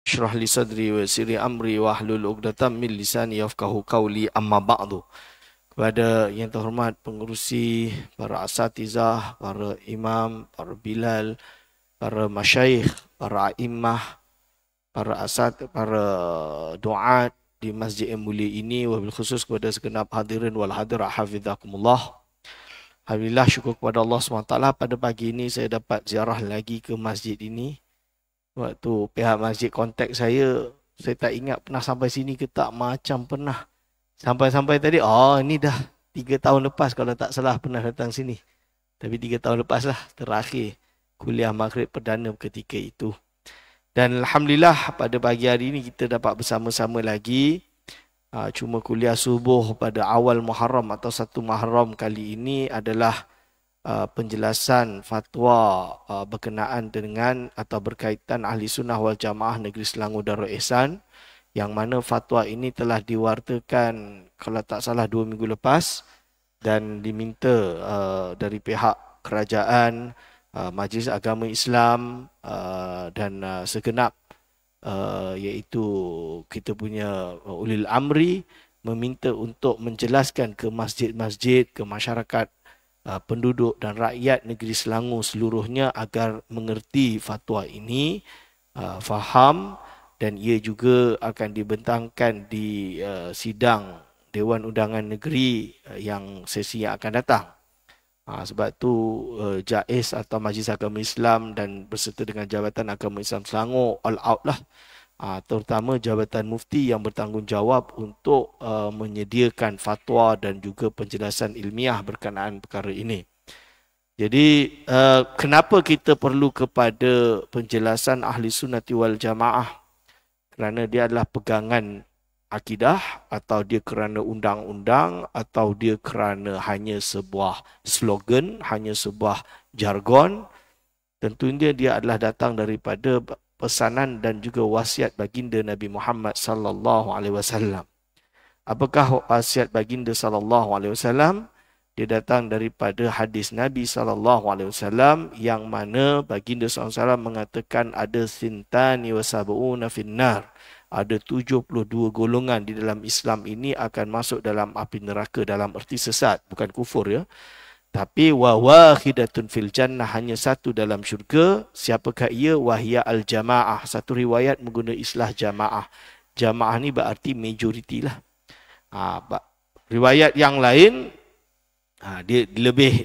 Shrah li sadri wa yassir amri wa hlul 'uqdatam min lisani yafqahu qawli amma ba'du. Kepada yang terhormat pengerusi, para asatizah, para imam, para bilal, para masyayikh, para a'immah, para duat di masjid yang mulia ini, wabil khusus kepada segenap hadirin wal hadirat hafizakumullah. Alhamdulillah, syukur kepada Allah SWT, pada pagi ini saya dapat ziarah lagi ke masjid ini. Waktu pihak masjid kontak saya tak ingat pernah sampai sini ke tak, macam pernah. Sampai-sampai tadi, ini dah 3 tahun lepas kalau tak salah pernah datang sini. Tapi 3 tahun lepas lah terakhir kuliah maghrib perdana ketika itu. Dan Alhamdulillah pada pagi hari ini kita dapat bersama-sama lagi. Cuma kuliah subuh pada awal Muharram atau 1 Muharram kali ini adalah penjelasan fatwa berkenaan dengan atau berkaitan Ahli Sunnah wal Jamaah Negeri Selangor Darul Ihsan, yang mana fatwa ini telah diwartakan kalau tak salah 2 minggu lepas dan diminta dari pihak kerajaan, Majlis Agama Islam dan segenap iaitu kita punya ulil amri meminta untuk menjelaskan ke masjid-masjid, ke masyarakat penduduk dan rakyat negeri Selangor seluruhnya agar mengerti fatwa ini, faham, dan ia juga akan dibentangkan di sidang Dewan Undangan Negeri yang sesi yang akan datang. Sebab tu JAIS atau Majlis Agama Islam dan berserta dengan Jabatan Agama Islam Selangor all out lah, terutama Jabatan Mufti yang bertanggungjawab untuk menyediakan fatwa dan juga penjelasan ilmiah berkenaan perkara ini. Jadi kenapa kita perlu kepada penjelasan Ahli Sunnati wal Jamaah? Kerana dia adalah pegangan akidah, atau dia kerana undang-undang, atau dia kerana hanya sebuah slogan, hanya sebuah jargon. Tentunya dia adalah datang daripada pesanan dan juga wasiat baginda Nabi Muhammad sallallahu alaihi wasallam. Apakah wasiat baginda sallallahu alaihi wasallam? Dia datang daripada hadis Nabi sallallahu alaihi wasallam yang mana baginda sallallahu alaihi wasallam mengatakan ada sintani wa sab'una finnar. Ada 72 golongan di dalam Islam ini akan masuk dalam api neraka, dalam erti sesat, bukan kufur ya. Tapi wa wahidatun fil jannah, hanya satu dalam syurga. Siapakah ia? Wahya al jamaah. Satu riwayat menggunakan istilah jamaah. Jamaah ni berarti majoriti lah. Riwayat yang lain dia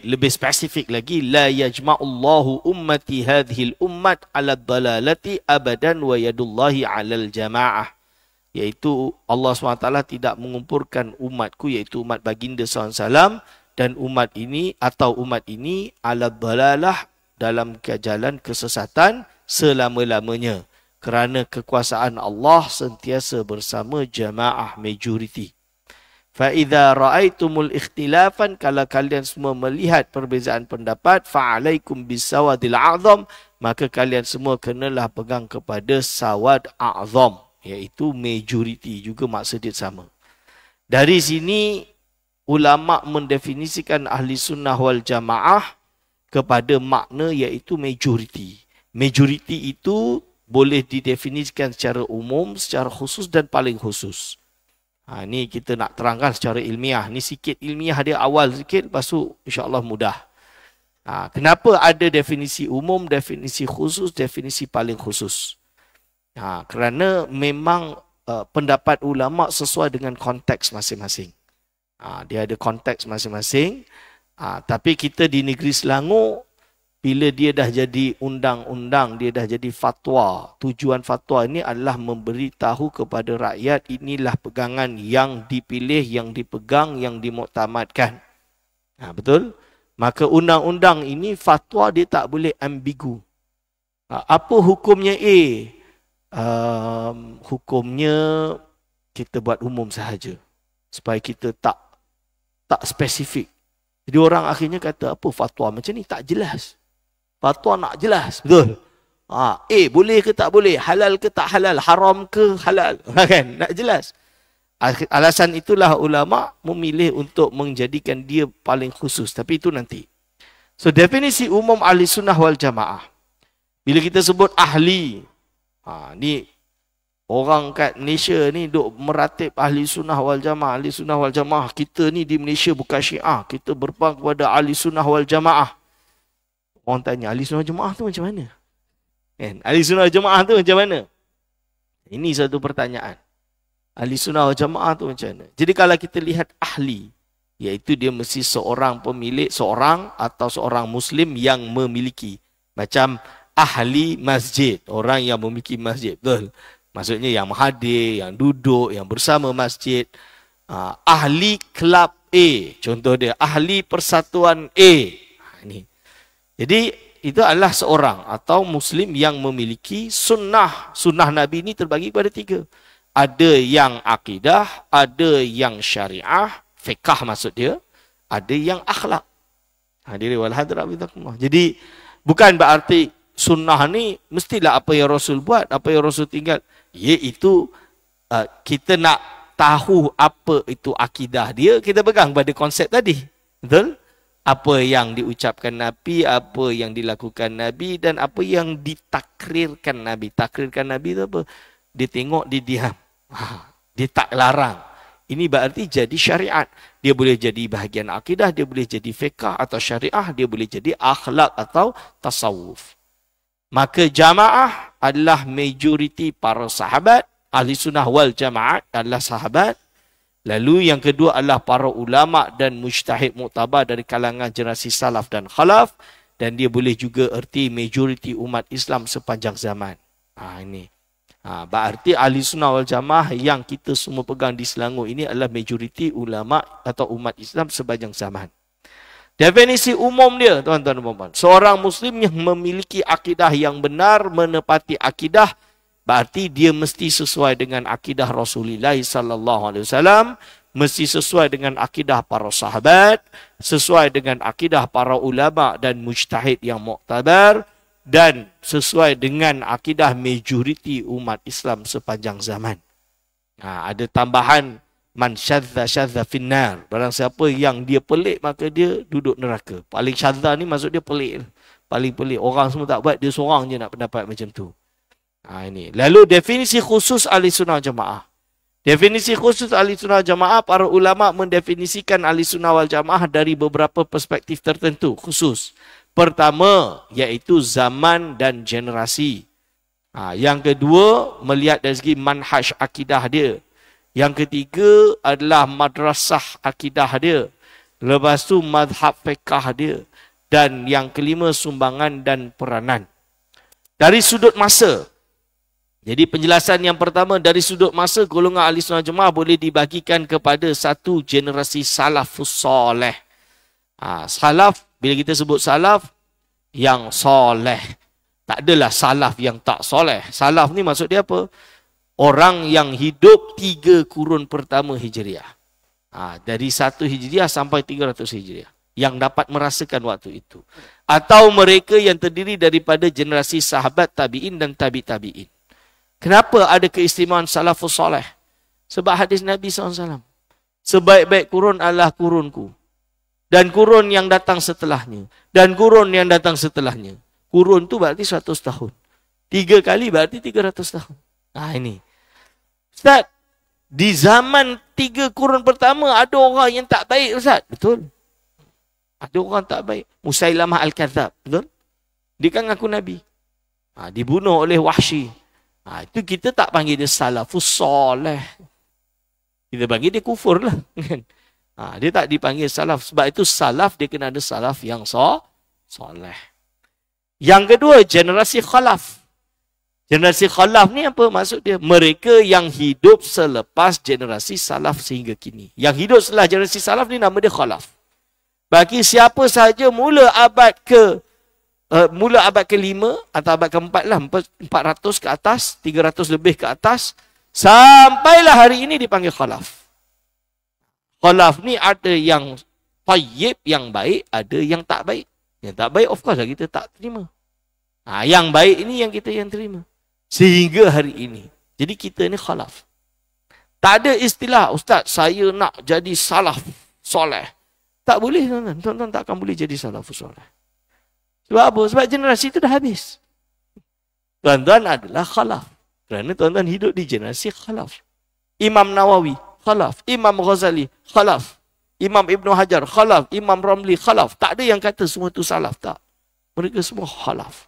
lebih spesifik lagi, la yajma'ullahu ummati hadhil ummat ala dalalati abadan wa yadullahi alal jamaah. Iaitu Allah SWT tidak mengumpulkan umatku, iaitu umat baginda SAW, dan umat ini ala dalalah, dalam jalan kesesatan selama-lamanya, kerana kekuasaan Allah sentiasa bersama jamaah majoriti. Fa idza ra'aitumul ikhtilafan, kalau kalian semua melihat perbezaan pendapat, fa alaikum bisawadil a'zam, maka kalian semua kenalah pegang kepada sawad a'zam, iaitu majoriti, juga maksud dia sama. Dari sini ulama mendefinisikan Ahli Sunnah wal Jamaah kepada makna iaitu majoriti. Majoriti itu boleh didefinisikan secara umum, secara khusus dan paling khusus. Ni kita nak terangkan secara ilmiah. Ni sikit ilmiah dia awal sikit, lepas tu insya-Allah mudah. Kenapa ada definisi umum, definisi khusus, definisi paling khusus? Kerana memang pendapat ulama sesuai dengan konteks masing-masing. Dia ada konteks masing-masing. Tapi kita di negeri Selangor, bila dia dah jadi undang-undang, dia dah jadi fatwa. Tujuan fatwa ini adalah memberitahu kepada rakyat, inilah pegangan yang dipilih, yang dipegang, yang dimuktamadkan. Betul? Maka undang-undang ini, fatwa dia tak boleh ambigu. Apa hukumnya A? Hukumnya kita buat umum sahaja, supaya kita tak spesifik. Jadi orang akhirnya kata, apa fatwa macam ni? Tak jelas. Fatwa nak jelas, betul? Boleh ke tak boleh? Halal ke tak halal? Haram ke halal? Kan? Nak jelas. Alasan itulah ulama memilih untuk menjadikan dia paling khusus. Tapi itu nanti. So, definisi umum Ahli Sunnah wal Jamaah. Bila kita sebut ahli, ni Orang kat Malaysia ni duk meratib ahli sunnah wal jamaah. Ahli sunnah wal jamaah. Kita ni di Malaysia bukan Syiah. Kita berpegang kepada ahli sunnah wal jamaah. Orang tanya, ahli sunnah wal jamaah tu macam mana? Kan? Ahli sunnah wal jamaah tu macam mana? Ini satu pertanyaan. Ahli sunnah wal jamaah tu macam mana? Jadi kalau kita lihat ahli, iaitu dia mesti seorang pemilik, seorang atau seorang Muslim yang memiliki. Macam ahli masjid. Orang yang memiliki masjid. Betul? Maksudnya yang menghadir, yang duduk, yang bersama masjid. Ahli kelab A. Contoh dia, ahli persatuan A. Ini. Jadi, itu adalah seorang atau Muslim yang memiliki sunnah. Sunnah Nabi ini terbagi kepada 3. Ada yang akidah, ada yang syariah, fiqah maksud dia. Ada yang akhlak. Hadirin wal hadirat bizakumullah. Jadi, bukan berarti sunnah ni mestilah apa yang Rasul buat, apa yang Rasul tinggal. Iaitu kita nak tahu apa itu akidah dia, kita pegang pada konsep tadi. Betul? Apa yang diucapkan Nabi, apa yang dilakukan Nabi dan apa yang ditakrirkan Nabi. Takrirkan Nabi itu apa? Dia tengok, dia diam. Dia tak larang. Ini berarti jadi syariat. Dia boleh jadi bahagian akidah, dia boleh jadi fiqah atau syariah, dia boleh jadi akhlak atau tasawuf. Maka jamaah adalah majoriti para sahabat. Ahli sunnah wal jamaah adalah sahabat. Lalu yang kedua adalah para ulama dan mujtahid muktabar dari kalangan generasi salaf dan khalaf. Dan dia boleh juga erti majoriti umat Islam sepanjang zaman. Ini. Berarti ahli sunnah wal jamaah yang kita semua pegang di Selangor ini adalah majoriti ulama atau umat Islam sepanjang zaman. Definisi umum dia, tuan-tuan dan puan-puan. Seorang Muslim yang memiliki akidah yang benar, menepati akidah, berarti dia mesti sesuai dengan akidah Rasulullah SAW, mesti sesuai dengan akidah para sahabat, sesuai dengan akidah para ulama dan mujtahid yang muktabar, dan sesuai dengan akidah majoriti umat Islam sepanjang zaman. Ada tambahan, man syadza finnar. Barang siapa yang dia pelik, maka dia duduk neraka. Paling syadza ni maksud dia pelik. Paling pelik. Orang semua tak buat, dia seorang je nak pendapat macam tu. Ini. Lalu definisi khusus ahli sunnah jamaah. Definisi khusus ahli sunnah jamaah, para ulama mendefinisikan ahli sunnah wal jamaah dari beberapa perspektif tertentu khusus. Pertama, iaitu zaman dan generasi. Yang kedua, melihat dari segi manhaj akidah dia. Yang ketiga adalah madrasah akidah dia. Lepas tu madhab fiqah dia. Dan yang kelima sumbangan dan peranan. Dari sudut masa. Jadi penjelasan yang pertama, dari sudut masa golongan ahli sunnah jemaah boleh dibagikan kepada satu generasi salafus soleh. Salaf, bila kita sebut salaf, yang soleh. Tak adalah salaf yang tak soleh. Salaf ni maksud dia apa? Orang yang hidup 3 kurun pertama Hijriah. Dari 1 Hijriah sampai 300 Hijriah. Yang dapat merasakan waktu itu. Atau mereka yang terdiri daripada generasi sahabat tabi'in dan tabi'-tabi'in. Kenapa ada keistimewaan salafus soleh? Sebab hadis Nabi SAW. Sebaik-baik kurun adalah kurunku. Dan kurun yang datang setelahnya. Dan kurun yang datang setelahnya. Kurun tu berarti 100 tahun. 3 kali berarti 300 tahun. Ini. Ustaz, di zaman 3 kurun pertama ada orang yang tak baik, Ustaz. Betul. Ada orang tak baik. Musailamah Al-Kadzab. Betul. Dia kan ngaku Nabi. Dibunuh oleh Wahsy. Itu kita tak panggil dia salafus soleh. Kita panggil dia kufur lah. Dia tak dipanggil salaf. Sebab itu salaf dia kena ada salaf yang soleh. Yang kedua, generasi khalaf. Generasi khalaf ni apa maksud dia? Mereka yang hidup selepas generasi salaf sehingga kini. Yang hidup setelah generasi salaf ni nama dia khalaf. Bagi siapa sahaja mula abad ke-5 atau abad ke-4 lah, 400 ke atas, 300 lebih ke atas, sampailah hari ini dipanggil khalaf. Khalaf ni ada yang tayyib, yang baik, ada yang tak baik. Yang tak baik of course lah kita tak terima. Yang baik ini yang kita yang terima. Sehingga hari ini. Jadi kita ni khalaf. Tak ada istilah, Ustaz, saya nak jadi salaf soleh. Tak boleh, tuan-tuan. Tuan-tuan tak akan boleh jadi salafus soleh. Sebab apa? Sebab generasi itu dah habis. Tuan-tuan adalah khalaf. Kerana tuan-tuan hidup di generasi khalaf. Imam Nawawi, khalaf. Imam Ghazali, khalaf. Imam Ibn Hajar, khalaf. Imam Ramli, khalaf. Tak ada yang kata semua itu salaf, tak. Mereka semua khalaf.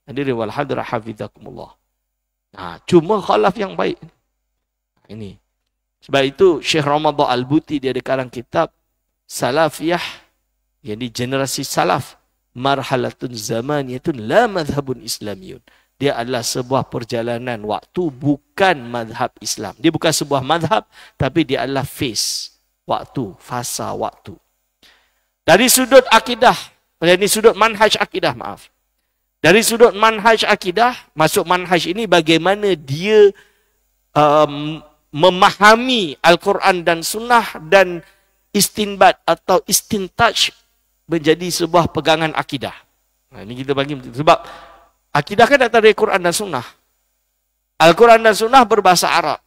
Hadirin wal hadirah hafizakumullah. Cuma khalaf yang baik. Ini. Sebab itu Syekh Ramadan Al-Buti dia ada karang kitab Salafiyah, yang di generasi salaf, marhalatun zamaniyatun la madhabun islamiyun. Dia adalah sebuah perjalanan waktu, bukan madhab Islam. Dia bukan sebuah madhab, tapi dia adalah phase waktu, fasa waktu. Dari sudut akidah, dari sudut manhaj akidah, maaf. Dari sudut manhaj akidah, masuk manhaj ini bagaimana dia memahami Al-Quran dan Sunnah, dan istinbat atau istintaj menjadi sebuah pegangan akidah. Ini kita bagi, sebab akidah kan datang dari Quran dan Sunnah. Al-Quran dan Sunnah berbahasa Arab.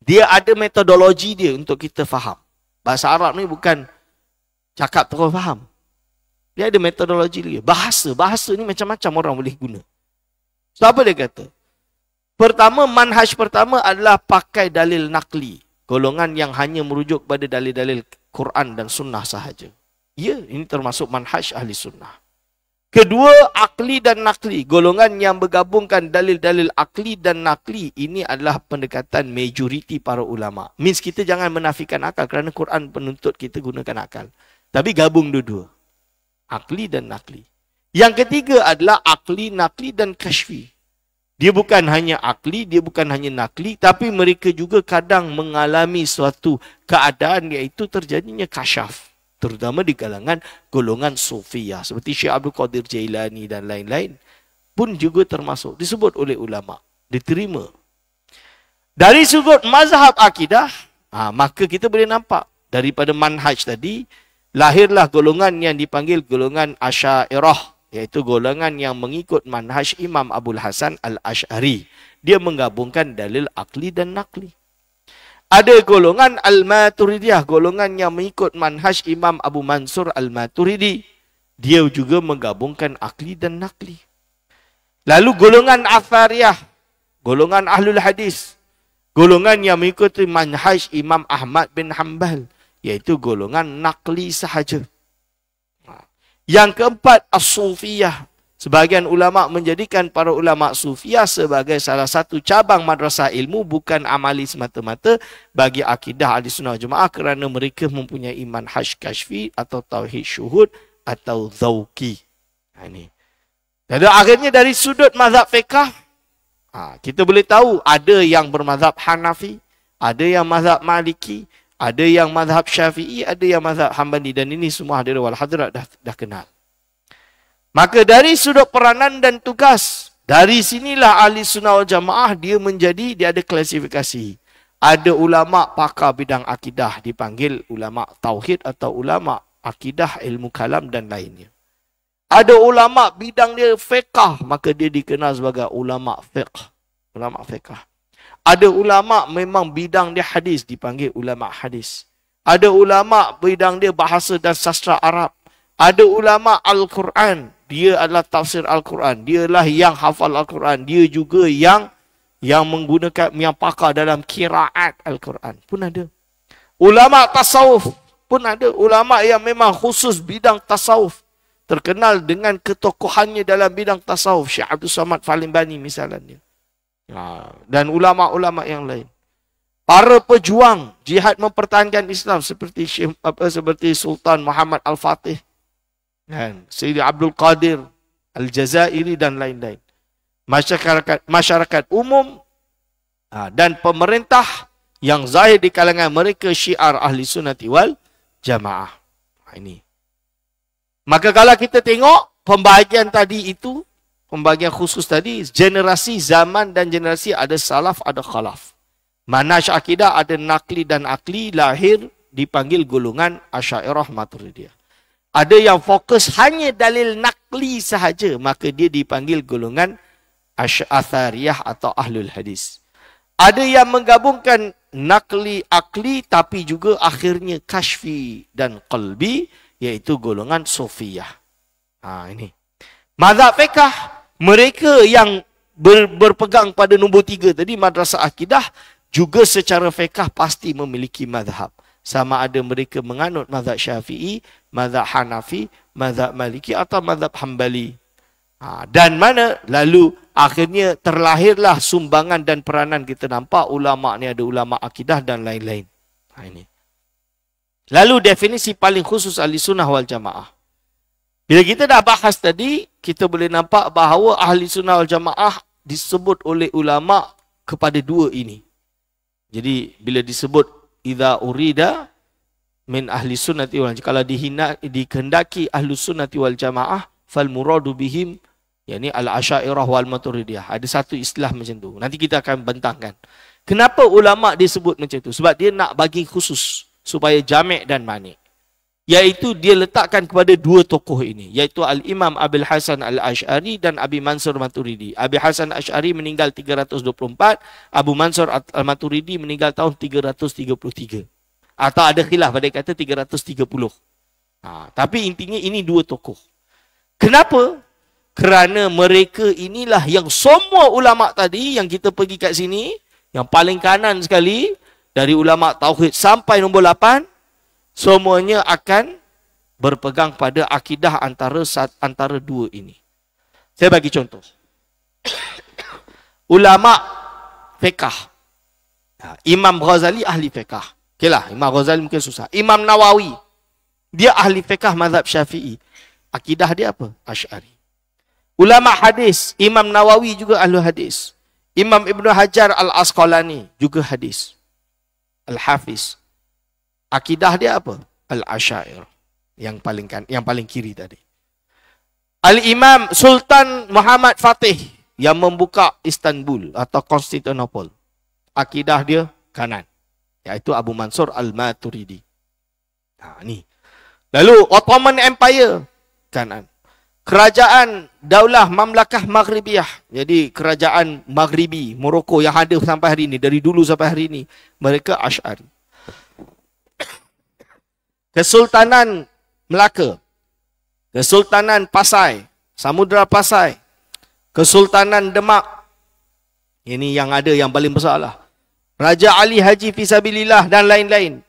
Dia ada metodologi dia untuk kita faham. Bahasa Arab ni bukan cakap terus faham. Dia ada metodologi dia. Bahasa ni macam-macam orang boleh guna. So apa dia kata? Pertama, manhaj pertama adalah pakai dalil nakli. Golongan yang hanya merujuk pada dalil-dalil Quran dan Sunnah sahaja. Ya, ini termasuk manhaj ahli sunnah. Kedua, akli dan nakli. Golongan yang bergabungkan dalil-dalil akli dan nakli. Ini adalah pendekatan majoriti para ulama. Means kita jangan menafikan akal, kerana Quran penuntut kita gunakan akal. Tapi gabung dua-dua. Akli dan nakli. Yang ketiga adalah akli, nakli dan kashfi. Dia bukan hanya akli, dia bukan hanya nakli, tapi mereka juga kadang mengalami suatu keadaan, iaitu terjadinya kasyaf. Terutama di kalangan golongan Sufiyah. Seperti Syekh Abdul Qadir Jailani dan lain-lain. Pun juga termasuk. Disebut oleh ulama. Diterima. Dari sudut mazhab akidah, maka kita boleh nampak. Daripada manhaj tadi, lahirlah golongan yang dipanggil golongan Asy'ariyah. Iaitu golongan yang mengikut manhaj Imam Abul Hasan Al-Asy'ari. Dia menggabungkan dalil akli dan nakli. Ada golongan Al-Maturidiyah, golongan yang mengikut manhaj Imam Abu Mansur Al-Maturidi. Dia juga menggabungkan akli dan nakli. Lalu golongan Athariyah, golongan Ahlul Hadis, golongan yang mengikuti manhaj Imam Ahmad bin Hanbal, iaitu golongan nakli sahaja. Yang keempat, As-Sufiyah. Sebahagian ulama menjadikan para ulama Sufiyah sebagai salah satu cabang madrasah ilmu, bukan amali semata-mata bagi akidah Ahlussunnah Jemaah, kerana mereka mempunyai manhaj kashfi atau tauhid syuhud atau dzauqi. Ini. Jadi akhirnya dari sudut mazhab fiqh, kita boleh tahu ada yang bermazhab Hanafi, ada yang mazhab Maliki, ada yang mazhab Syafi'i, ada yang mazhab Hambali, dan ini semua hadirin wal hadirat dah kenal. Maka dari sudut peranan dan tugas, dari sinilah ahli sunnah wal jamaah dia ada klasifikasi. Ada ulama pakar bidang akidah dipanggil ulama tauhid atau ulama akidah, ilmu kalam dan lainnya. Ada ulama bidang dia fiqh, maka dia dikenal sebagai ulama fiqh. Ulama fiqh. Ada ulama memang bidang dia hadis, dipanggil ulama hadis. Ada ulama bidang dia bahasa dan sastra Arab. Ada ulama Al-Quran, dia adalah tafsir Al-Quran. Dialah yang hafal Al-Quran. Dia juga yang menggunakan, yang pakar dalam kiraat Al-Quran. Pun ada. Ulama tasawuf pun ada. Ulama yang memang khusus bidang tasawuf. Terkenal dengan ketokohannya dalam bidang tasawuf. Syekh Abdul Samad Falimbani misalnya. Dan ulama-ulama yang lain. Para pejuang jihad mempertahankan Islam seperti Sultan Muhammad Al-Fatih, dan Sayyidi Abdul Qadir Al-Jazairi dan lain-lain. Masyarakat umum dan pemerintah yang zahir di kalangan mereka syiar ahli sunnati wal jamaah. Ini. Maka kalau kita tengok pembahagian tadi itu, pembahagian khusus tadi, generasi zaman dan generasi, ada salaf, ada khalaf. Manhaj akidah ada nakli dan akli, lahir dipanggil golongan Asy'ariyah Maturidiyah. Ada yang fokus hanya dalil nakli sahaja, maka dia dipanggil golongan Athariyah atau Ahlul Hadis. Ada yang menggabungkan nakli, akli, tapi juga akhirnya kashfi dan qalbi, iaitu golongan Sufiyah. Ini. Mazhab fiqh, mereka yang berpegang pada nombor 3 tadi, madrasah akidah, juga secara fiqh pasti memiliki mazhab. Sama ada mereka menganut mazhab Syafi'i, mazhab Hanafi, mazhab Maliki atau mazhab Hambali. Dan mana lalu akhirnya terlahirlah sumbangan dan peranan, kita nampak ulama ni ada ulama akidah dan lain-lain. Ini. Lalu definisi paling khusus ahli sunnah wal jamaah. Bila kita dah bahas tadi, kita boleh nampak bahawa ahli sunnah wal jamaah disebut oleh ulama kepada dua ini. Jadi bila disebut idza urida min ahli sunnati wal jamaah, kalau dikehendaki ahli sunnati wal jamaah, fal muradu bihim yakni al-asy'ariyah wal maturidiyah. Ada satu istilah macam tu. Nanti kita akan bentangkan. Kenapa ulama disebut macam tu? Sebab dia nak bagi khusus supaya jami' dan mani'. Iaitu dia letakkan kepada dua tokoh ini, iaitu Al-Imam Abil Hasan Al-Asy'ari dan Abi Mansur Maturidi. Abi Hasan Asy'ari meninggal 324, Abu Mansur Al-Maturidi meninggal tahun 333. Atau ada khilaf, ada kata 330. Tapi intinya ini dua tokoh. Kenapa? Kerana mereka inilah yang semua ulama tadi yang kita pergi kat sini, yang paling kanan sekali, dari ulama tauhid sampai nombor 8, semuanya akan berpegang pada akidah antara dua ini. Saya bagi contoh. Ulama fiqh. Imam Ghazali ahli fiqh. Okeylah, Imam Ghazali mungkin susah. Imam Nawawi, dia ahli fiqh mazhab Syafi'i. Akidah dia apa? Asy'ari. Ulama hadis, Imam Nawawi juga ahli hadis. Imam Ibn Hajar Al-Asqalani juga hadis. Al-Hafiz. Akidah dia apa? Al-Asy'ariyah. Yang paling kiri tadi. Al-Imam Sultan Muhammad Fatih yang membuka Istanbul atau Konstantinopel. Akidah dia kanan. Iaitu Abu Mansur Al-Maturidi. Ni. Lalu Ottoman Empire kanan. Kerajaan Daulah Mamlakah Maghribiyah. Jadi kerajaan Maghribi, Morocco yang ada sampai hari ini, dari dulu sampai hari ini, mereka Asy'ari. Kesultanan Melaka, Kesultanan Pasai, Samudra Pasai, Kesultanan Demak. Ini yang ada yang paling besar lah. Raja Ali Haji Fisabilillah dan lain-lain.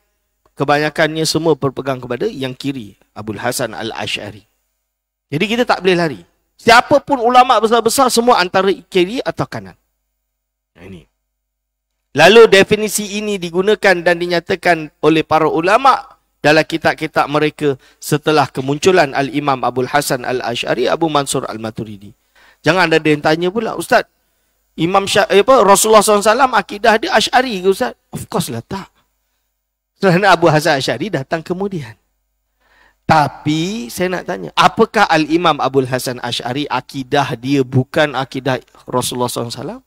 Kebanyakannya semua berpegang kepada yang kiri, Abul Hasan Al-Asy'ari. Jadi kita tak boleh lari. Siapapun ulama besar-besar semua antara kiri atau kanan. Ini. Lalu definisi ini digunakan dan dinyatakan oleh para ulama dalam kitab-kitab mereka setelah kemunculan Al-Imam Abul Hasan Al-Asy'ari, Abu Mansur Al-Maturidi. Jangan ada yang tanya pula, Ustaz, Rasulullah SAW akidah dia Asy'ari ke Ustaz? Of course lah tak. Kerana Abu Hasan Asy'ari datang kemudian. Tapi saya nak tanya, apakah Al-Imam Abul Hasan Asy'ari akidah dia bukan akidah Rasulullah SAW?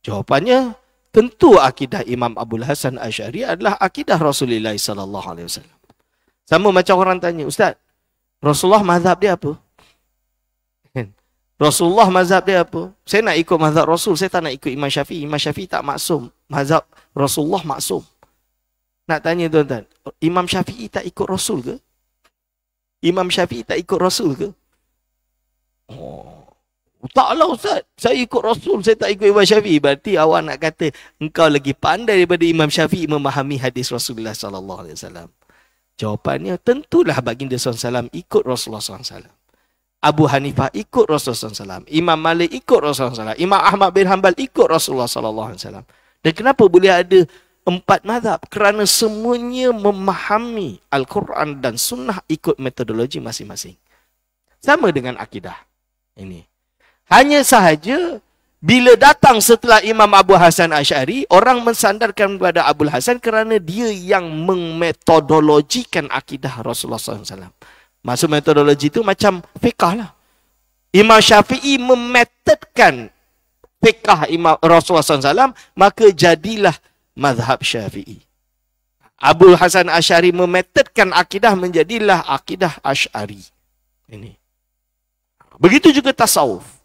Jawapannya, tentu akidah Imam Abul Hasan Asy'ari adalah akidah Rasulullah SAW. Sama macam orang tanya, Ustaz, Rasulullah mazhab dia apa? Rasulullah mazhab dia apa? Saya nak ikut mazhab Rasul, saya tak nak ikut Imam Syafi'i. Imam Syafi'i tak maksum. Mazhab Rasulullah maksum. Nak tanya tuan-tuan, Imam Syafi'i tak ikut Rasul ke? Imam Syafi'i tak ikut Rasul ke? Taklah Ustaz, saya ikut Rasul, saya tak ikut Imam Syafi'i. Berarti awak nak kata engkau lagi pandai daripada Imam Syafi'i memahami hadis Rasulullah SAW. Jawapannya, tentulah baginda SAW ikut Rasulullah SAW. Abu Hanifah ikut Rasulullah SAW. Imam Malik ikut Rasulullah SAW. Imam Ahmad bin Hanbal ikut Rasulullah SAW. Dan kenapa boleh ada 4 mazhab? Kerana semuanya memahami Al-Quran dan Sunnah ikut metodologi masing-masing. Sama dengan akidah. Ini. Hanya sahaja, bila datang setelah Imam Abu Hasan Asy'ari, orang mensandarkan kepada Abul Hasan kerana dia yang memetodologikan akidah Rasulullah SAW. Maksud metodologi itu macam fiqh lah. Imam Syafi'i memetodkan fiqh Imam Rasulullah SAW, maka jadilah mazhab Syafi'i. Abul Hasan Asy'ari memetodkan akidah menjadilah akidah Asy'ari. Ini. Begitu juga tasawuf.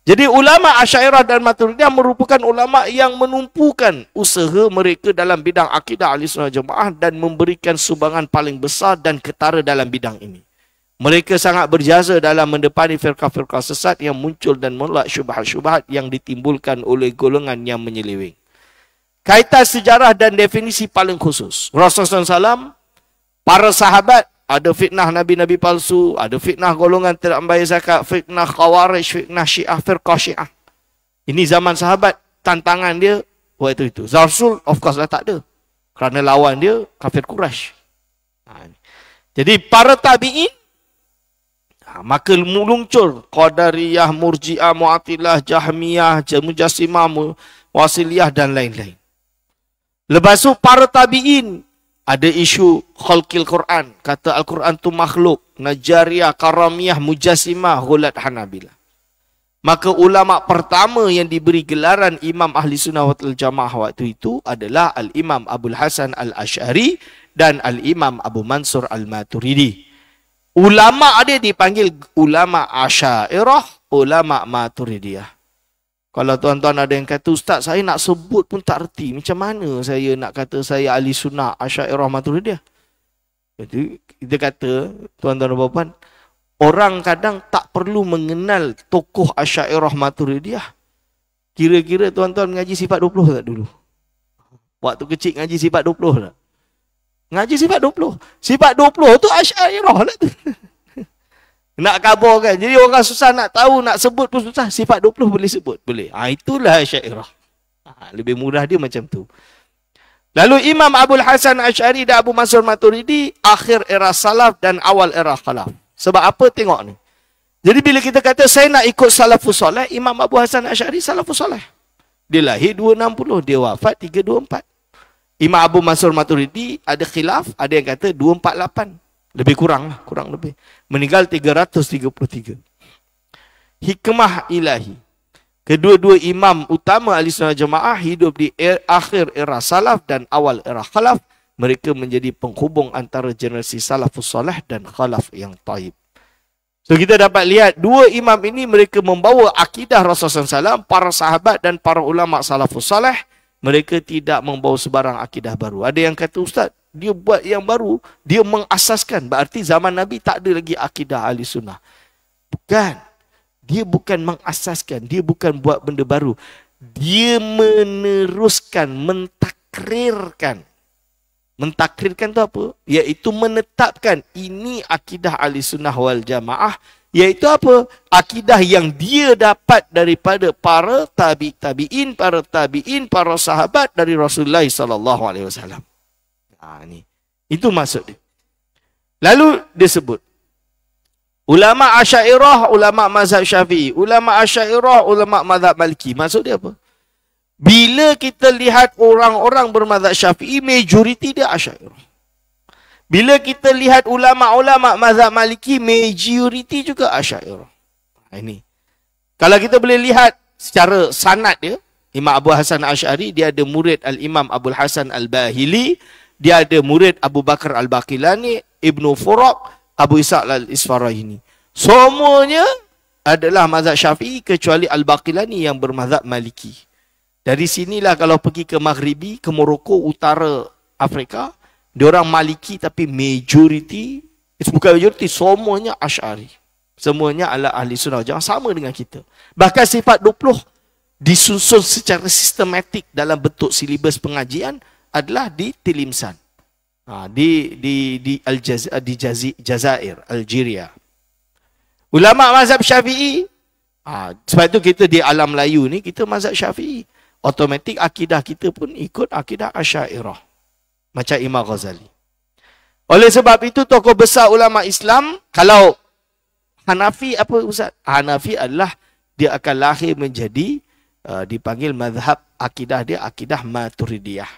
Jadi ulama Asy'ariyah dan Maturidiyah merupakan ulama yang menumpukan usaha mereka dalam bidang akidah Ahlussunnah Jamaah dan memberikan sumbangan paling besar dan ketara dalam bidang ini. Mereka sangat berjasa dalam mendepani firqah-firqah sesat yang muncul dan menolak syubhat-syubhat yang ditimbulkan oleh golongan yang menyeleweng. Kaitan sejarah dan definisi paling khusus. Rasulullah SAW, para sahabat, ada fitnah Nabi-Nabi palsu, ada fitnah golongan tidak membayar zakat, fitnah Khawarij, fitnah Syiah, firqah Syiah. Ini zaman sahabat, tantangan dia waktu itu. Rasul, of course lah tak ada. Kerana lawan dia, kafir Quraisy. Jadi para tabi'in, maka muncul Qadariyah, Murji'ah, Mu'atilah, Jahmiyah, Mujassimah, Wasiliyah dan lain-lain. Lepas tu para tabi'in, ada isu khalqil Quran. Kata Al-Quran tu makhluk. Najariyah, Karamiyah, Mujassimah, Ghulat Hanabilah. Maka ulama pertama yang diberi gelaran Imam Ahli Sunnah wal Jamaah waktu itu adalah Al-Imam Abul Hasan Al-Ash'ari dan Al-Imam Abu Mansur Al-Maturidi. Ulama dia dipanggil ulama Asy'ariyah, ulama Maturidiyah. Kalau tuan-tuan ada yang kata, Ustaz saya nak sebut pun tak erti. Macam mana saya nak kata saya Ahli Sunnah Asy'ariyah Maturidiyah? Jadi kita kata, tuan-tuan dan puan-puan, orang kadang tak perlu mengenal tokoh Asy'ariyah Maturidiyah. Kira-kira tuan-tuan ngaji sifat 20 tak dulu? Waktu kecil ngaji sifat 20 tak? Ngaji sifat 20. Sifat 20 tu Asy'ariyah lah tu. Nak kabarkan. Jadi orang susah nak tahu, nak sebut pun susah. Sifat 20 boleh sebut. Boleh. Itulah Asy'ariyah. Lebih mudah dia macam tu. Lalu Imam Abul Hasan Ash'ari dan Abu Mansur Maturidi, akhir era salaf dan awal era khalaf. Sebab apa? Tengok ni. Jadi bila kita kata saya nak ikut salafus soleh, Imam Abu Hasan Ash'ari salafus soleh. Dia lahir 260, dia wafat 324. Imam Abu Mansur Maturidi ada khilaf, ada yang kata 248. Lebih kurang lah, kurang lebih. Meninggal 333. Hikmah ilahi. Kedua-dua imam utama Ahlussunnah Jamaah hidup di akhir era salaf dan awal era khalaf. Mereka menjadi penghubung antara generasi salafus soleh dan khalaf yang taib. So kita dapat lihat dua imam ini mereka membawa akidah Rasulullah SAW, para sahabat dan para ulama salafus soleh. Mereka tidak membawa sebarang akidah baru. Ada yang kata, Ustaz, dia buat yang baru, dia mengasaskan. Berarti zaman Nabi tak ada lagi akidah ahli sunnah. Bukan. Dia bukan mengasaskan. Dia bukan buat benda baru. Dia meneruskan, mentakrirkan. Mentakrirkan tu apa? Iaitu menetapkan ini akidah ahli sunnah wal jamaah. Iaitu apa? Akidah yang dia dapat daripada para tabi'in, para sahabat dari Rasulullah SAW. Ni. Itu maksud dia. Lalu dia sebut ulama Asy'ariyah, ulama mazhab Syafi'i, ulama Asy'ariyah, ulama mazhab Maliki. Maksud dia apa? Bila kita lihat orang-orang bermazhab Syafi'i, majoriti dia Asy'ariyah. Bila kita lihat ulama-ulama mazhab Maliki, majoriti juga Asy'ariyah. Ini. Kalau kita boleh lihat secara sanad dia, Imam Abu Hasan Ash'ari, dia ada murid Al-Imam Abul Hasan Al-Bahili, dia ada murid Abu Bakar Al-Baqilani, Ibnu Furak, Abu Ishaq Al-Isfarahini. Semuanya adalah mazhab Syafi'i kecuali Al-Baqilani yang bermazhab Maliki. Dari sinilah kalau pergi ke Maghribi, ke Morocco, utara Afrika, diorang Maliki tapi majoriti, bukan majoriti, semuanya Ash'ari. Semuanya adalah ahli sunnah. Jangan sama dengan kita. Bahkan sifat 20 disusun secara sistematik dalam bentuk silibus pengajian adalah di Tilimsan. Di Jazair, Algeria. Ulama mazhab Syafi'i, sebab itu kita di alam Melayu ni, kita mazhab Syafi'i. Automatik akidah kita pun ikut akidah Asy'ariyah. Macam Imam Ghazali. Oleh sebab itu, tokoh besar ulama Islam, kalau Hanafi apa Ustaz? Hanafi adalah dia akan lahir menjadi dipanggil mazhab akidah dia akidah Maturidiyah.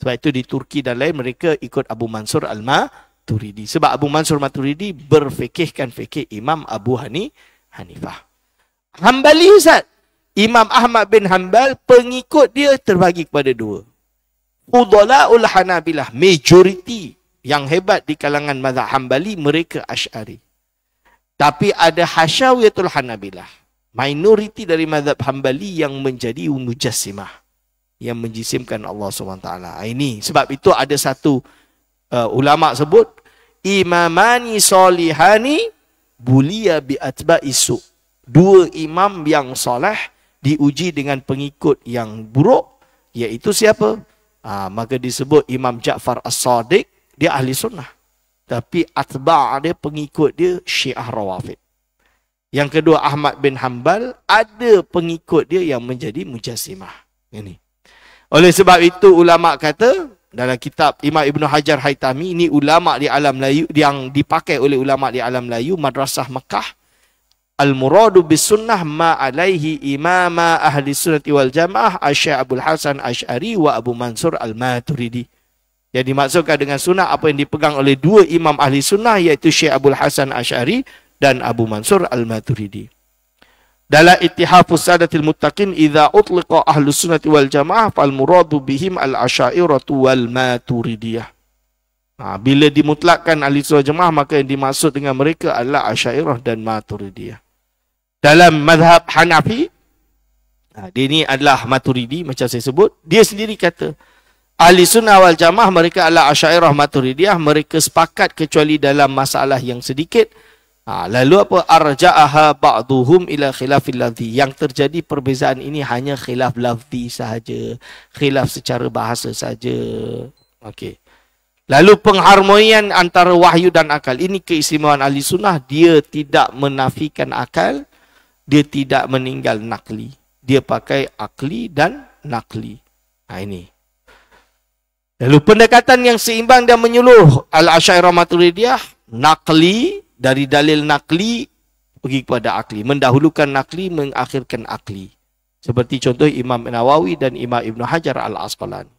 Sebab itu di Turki dan lain mereka ikut Abu Mansur Al-Maturidi. Sebab Abu Mansur Maturidi berfikihkan fikih Imam Abu Hanifah. Hambali Ustaz. Imam Ahmad bin Hanbal, pengikut dia terbagi kepada dua. Fudala'ul Hanabilah, majoriti yang hebat di kalangan mazhab Hambali, mereka Ash'ari. Tapi ada Hasyawiyatul Hanabilah, minoriti dari mazhab Hambali yang menjadi Mujassimah, yang menjisimkan Allah SWT. Ini sebab itu ada satu ulama sebut imamani solihani bulia bi atba'isu. Dua imam yang soleh diuji dengan pengikut yang buruk, iaitu siapa? Maka disebut Imam Ja'far As-Sadiq, dia ahli sunnah. Tapi atba' dia, pengikut dia Syiah Rawafid. Yang kedua Ahmad bin Hanbal, ada pengikut dia yang menjadi Mujassimah. Ini. Oleh sebab itu ulama kata dalam kitab Imam Ibn Hajar Haytami, ini ulama di alam Melayu, yang dipakai oleh ulama di alam Melayu, Madrasah Mekah, al-muradu bis sunnah ma alaihi imama ahli sunnati wal jamaah Asy-Syaikh Abdul Hasan Asy'ari wa Abu Mansur Al-Maturidi. Yang dimaksudkan dengan sunnah apa yang dipegang oleh dua imam ahli sunnah, iaitu Syekh Abdul Hasan Asy'ari dan Abu Mansur Al-Maturidi. Dalam Ittihafus Sadatil Muttaqin, idza utliqa ahlus sunnati wal jamaah fal muradu bihim al-asy'ariyatu wal maturidiyah. Bila dimutlakkan ahli sunnah jamaah, maka yang dimaksud dengan mereka adalah Asy'ariyah dan Maturidiyah. Dalam mazhab Hanafi, dia ini adalah Maturidi macam saya sebut, dia sendiri kata ahli sunnah wal jamaah mereka adalah Asy'ariyah Maturidiyah, mereka sepakat kecuali dalam masalah yang sedikit. Lalu apa? Arja'aha ba'duhum ila khilafil lafzi. Yang terjadi perbezaan ini hanya khilaf lafzi sahaja, khilaf secara bahasa saja. Okey. Lalu pengharmonian antara wahyu dan akal. Ini keistimewaan ahli sunnah. Dia tidak menafikan akal. Dia tidak meninggal nakli. Dia pakai akli dan nakli. Ini. Lalu pendekatan yang seimbang dan menyeluruh Al-Asy'ariyah Maturidiyah, nakli, dari dalil nakli pergi kepada akli. Mendahulukan nakli, mengakhirkan akli. Seperti contoh Imam Nawawi dan Imam Ibn Hajar Al-Asqalani.